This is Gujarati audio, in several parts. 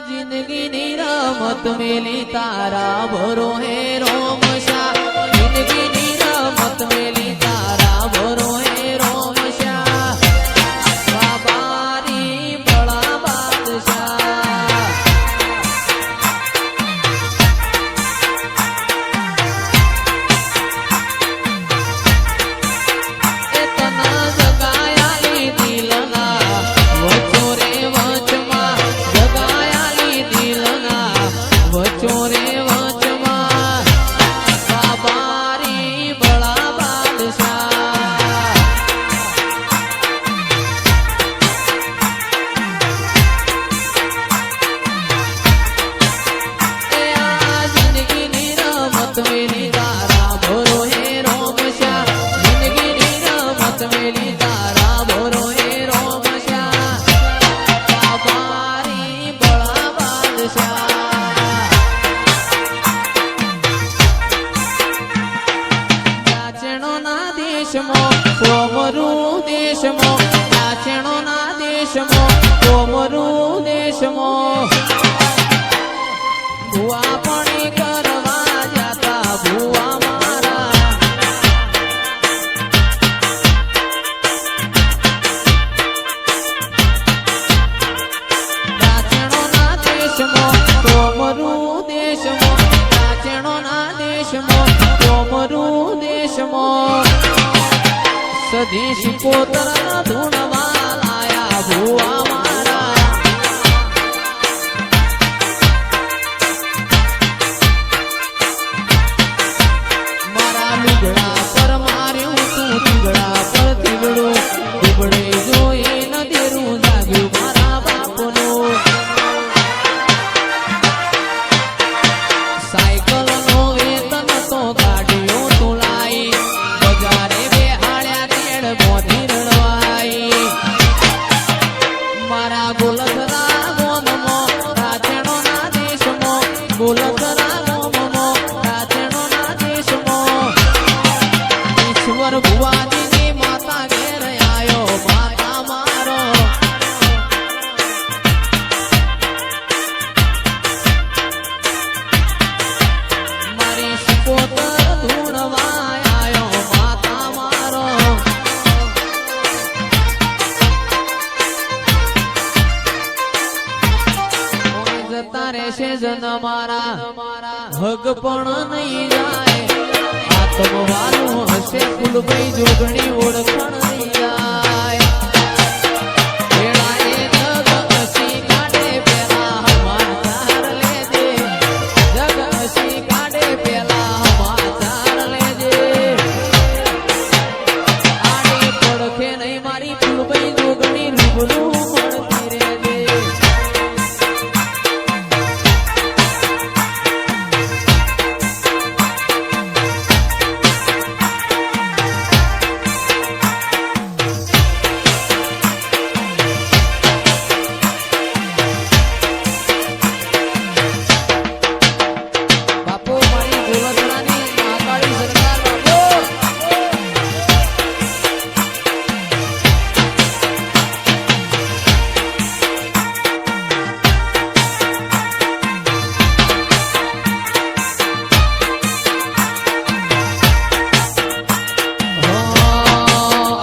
जिंदगी रमत मेली तारा भरो है रोमशा जिंदगी रमत मेली तारा भरो है रोमशा बाबारी बड़ा बादशाह इतना जगाया ली दिलना वचो रे वचमा जगाया ली दिलना वचो रे वचमा बाबारी बड़ा बादशाह ए आ जिंदगी नी रमत मेली तारा भरो है रोमशा जिंदगी नी रमत मेली तारा भरो है रोमशा बाबारी बड़ा बादशाह ચાચણો ના દેશમાં કોમરું દેશમાં ચાચણો ના દેશમાં કોમરું દેશમાં ભુવા પાણી કરવા જાતા ભુવા મારા ચાચણો ના દેશમાં કોમરું દેશમાં ચાચણો ના દેશમાં કોમરું દેશમાં સદેશી કોતરના ધૂણવા લાયા ભુવા મારા મારા લુગડા પર માર્યું તું લુગડા પર થીવડું થીવડે જોઈ ન દેરું જાગ્યું મારા બાપનું સાયકલ નો વેતન તો કાઢ્યો તું લાઈ બજારે બેહાડ્યા કેળ બોધી રડવાઈ મારા ગોલધરા ગોમમાં રાચણો ના દેશમાં ગોલધરા ગોમમાં રાચણો ના દેશમાં ઈશ્વર ભુવાજીની માતા ઘેર આયો માતા મારો મારી શિકોતર ધૂણવા આયો માતા મારો ઓય જતા રહેશે જન મારા હગ પણ નહીં જાય આત્મવાલું હશે ફૂલભાઈ જોગણી ઓળખણ નહીં જાય વેળાએ જગ હસી કાઢે પેલા સમાચાર લેજે જગ હસી કાઢે પેલા સમાચાર લેજે આડી પડખે નહીં મારી ફૂલભાઈ જોગણી રૂબરૂ મળતી રહેજે બાપુ મારી ગોલધરાની મહાકાળી સરકાર બાપુ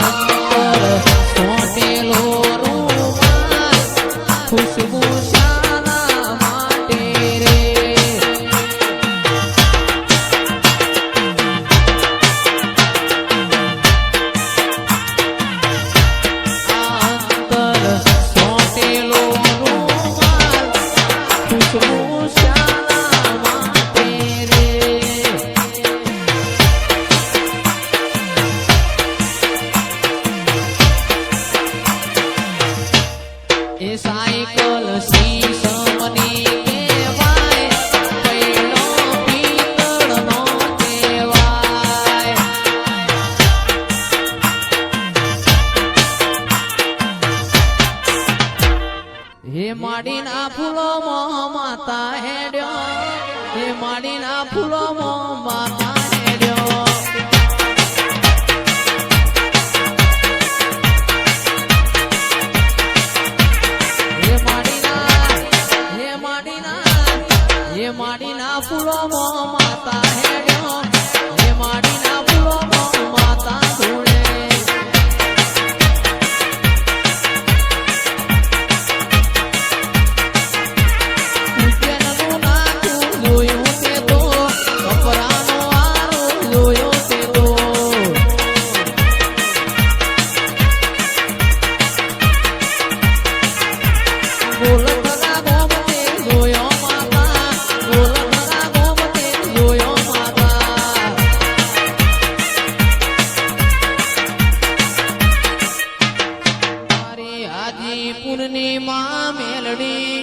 અંતર સોટેલો રૂમાલ ખુશ્બુ શાના માટે રે અંતર સોટેલો રૂમાલ ખુશ્બુ શાના માટે રે એ સાયકલ શીશમની કહેવાય પૈણો પિત્તળનો કહેવાય હે માડીના ફૂલો માતા હેડ્યો હે માડીના ફૂલો માતા હેડ્યો હે માડીના માડીના ફૂલોમાં માતા હેડ્યો એ માડીના ફૂલોમાં માતા ધૂળે ઉજ્જૈનનું નાથું જોયું તે તો કપરાનો આરો જોયો તે તો ગોલખના ગોમતે જોયો માતા ગોલખના ગોમતે જોયો માતા મારી આજી પૂર્ણિમા મેલડી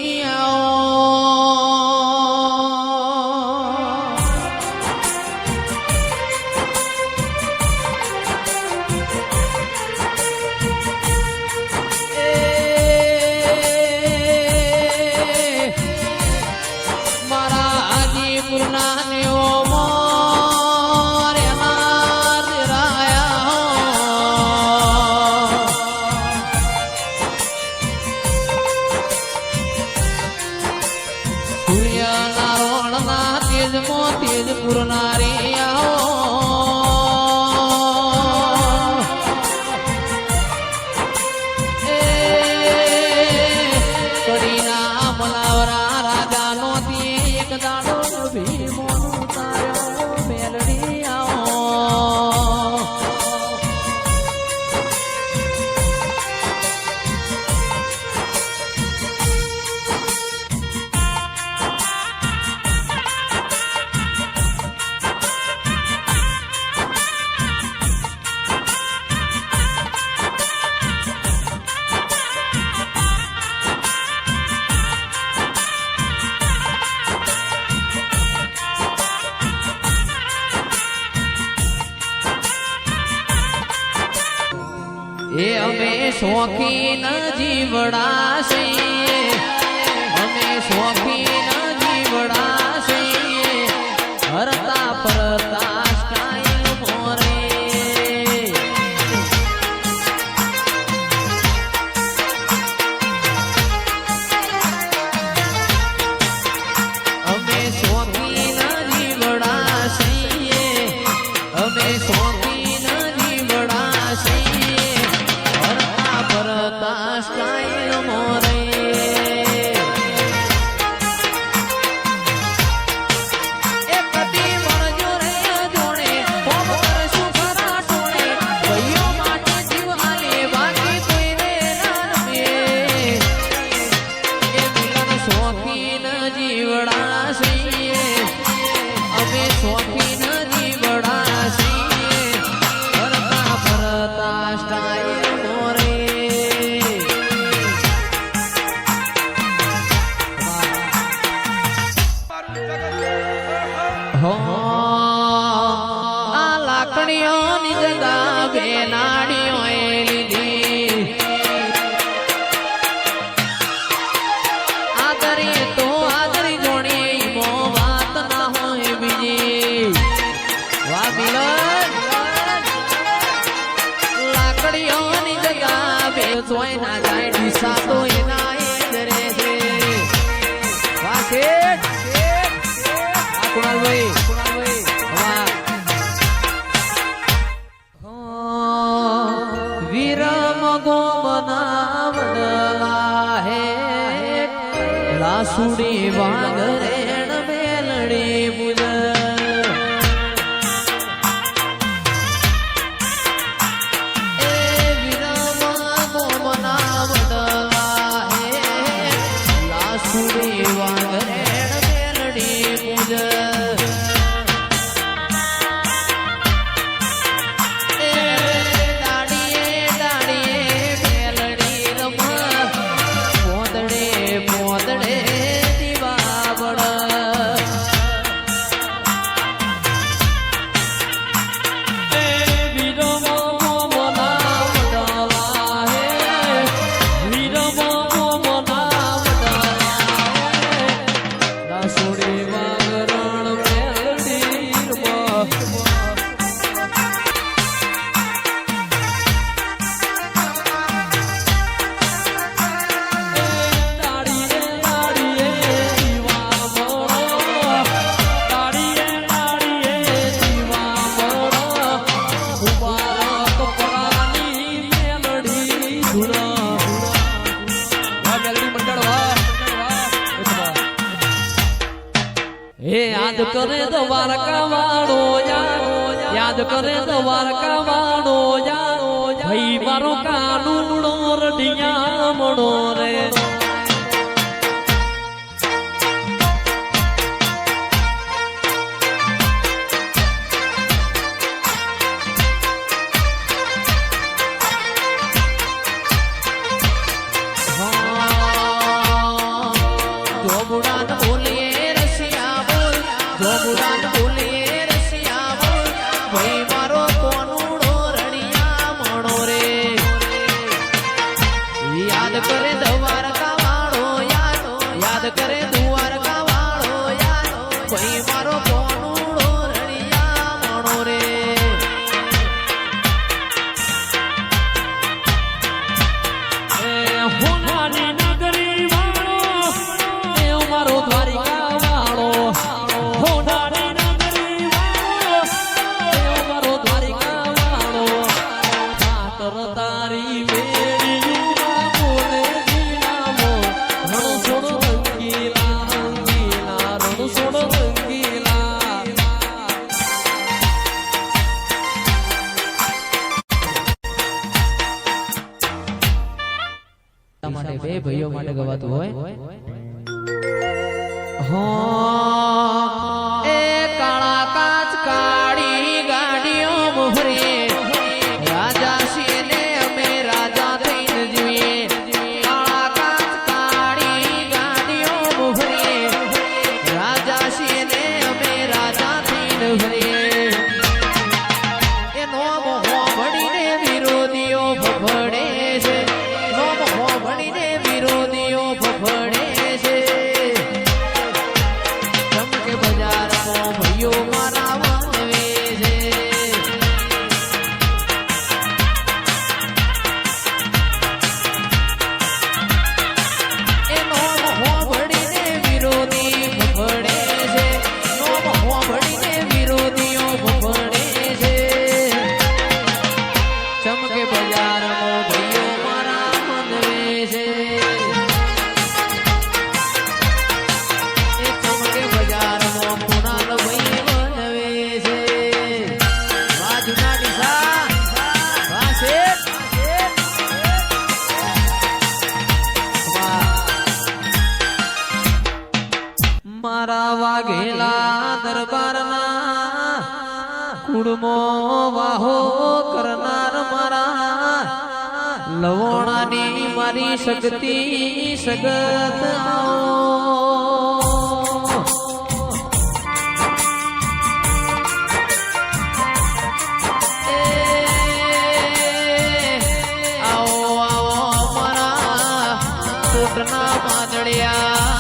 તેજ પુરનારી કડીના મલાવરા રાજા નો એક દાડો ભીમો તાર્યો મેલડી એ અમે શોખીન જીવડા છીએ અમે શોખીન જીવડા છીએ હરતા પરતા સ્ટાઈલ મોરે અમે શોખીન જીવડા છીએ અમે શોખીન જીવડા છીએ પરતા સ્ટાઈલ મોરે એ પતિ મળજો રે જોડે કોમ કરશું ખરા ટોળે ભાઈઓ માટે જીવ હાલે બાકી કોઈને ના રમે એ મિલન શોખીન જીવડા છીએ અમે શોખીન જીવડા છીએ ફરતા ફરતા સ્ટાઈલ મોરે આ લાકડીઓની જગા બેનાડીઓ લીધી આદરી તો આદરી જોડી મો વાત ના હોય બીજી વાહ મિલન લાકડીઓની જગા બે જોઈ ના જાય ડીસા તો એના એ દરે છે વાહ શેઠ કુણાલભાઈ વીરમ ગોમના હે લાસુડી વાગરેણ મેલડી બુજ એ વીરમ ગોમના હે લાસુડી વાગરેણ મેલડી બુજ યાદ કરે દ્વારકા વાળો યાદ કરે દ્વારકા વાળો ભાઈ મારો કાનુડો રડિયા મણો રે માટે બે ભાઈઓ માટે ગવાતું હોય એ કાળા કાચ કાળી ગાડીઓ મોહરે રાજા શેને અમે રાજા થઈને જીવીએ કાળા કાચ કાળી ગાડીઓ મોહરે રાજા શેને અમે રાજા થઈને ભરીએ એનો મોહ ભણીને વિરોધીઓ ભભડે છે ભણીને વિરોધીઓ ફફડે છે ચમકે બજારમાં ભાઈઓ મારા વનવે છે એનો મોહ ભણીને વિરોધી ફફડે છે નો મોહ ભણીને વિરોધીઓ ફફડે છે ચમકે બજારમાં ભાઈઓ મારા વાઘેલા દરબારના કુળમો વાહો કરનાર મારા લવણાની મારી શક્તિ સગત આવો આવો મારા કોટના માદળિયા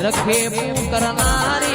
રખે કરનાર